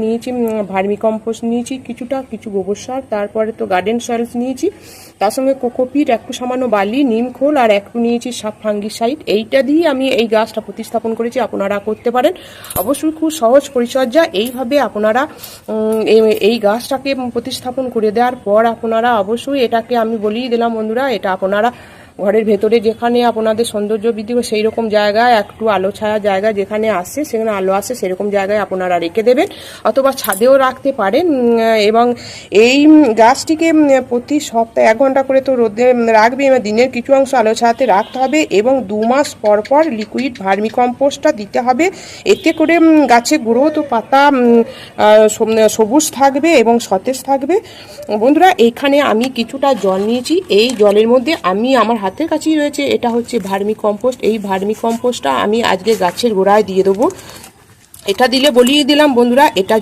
নিয়েছি vermi compost নিয়েছি কিছুটা, কিছু গোবর সার, তারপরে তো গার্ডেন সয়েলস নিয়েছি, তার সঙ্গে কোকোপিট, একটু সামান্য বালি, নিম খোল আর একটু নিয়েছি সাব ফাঙ্গিসাইড। এইটা দিয়ে আমি এই গাছটা প্রতিস্থাপন করেছি। আপনারা করতে পারেন, অবশ্যই খুব সহজ পরিচর্যা। এইভাবে আপনারা এই গাছটাকে প্রতিস্থাপন করে দেওয়ার পর আপনারা অবশ্যই এটাকে আমি বলেই দিলাম বন্ধুরা, এটা আপনারা ঘরের ভেতরে যেখানে আপনাদের সৌন্দর্য বৃদ্ধি করে সেই রকম জায়গায়, একটু আলো ছায়া জায়গা যেখানে আসে, সেখানে আলো আসে সেরকম জায়গায় আপনারা রেখে দেবেন, অথবা ছাদেও রাখতে পারেন। এবং এই গাছটিকে প্রতি সপ্তাহে 1 ঘন্টা করে তো রোদে রাখবে, এবং দিনের কিছু অংশ আলো ছায়াতে রাখতে হবে, এবং 2 মাস পর পর লিকুইড ভার্মি কম্পোস্টটা দিতে হবে। এতে করে গাছে গ্রোথ ও পাতা সবুজ থাকবে এবং সতেজ থাকবে। বন্ধুরা, এইখানে আমি কিছুটা জল নিয়েছি, এই জলের মধ্যে আমি আমার হাতের কাছেই রয়েছে, এটা হচ্ছে ভার্মি কম্পোস্ট। এই ভার্মি কম্পোস্টটা আমি আজকে গাছের গোড়ায় দিয়ে দেবো। এটা দিলে বলিয়ে দিলাম বন্ধুরা, এটা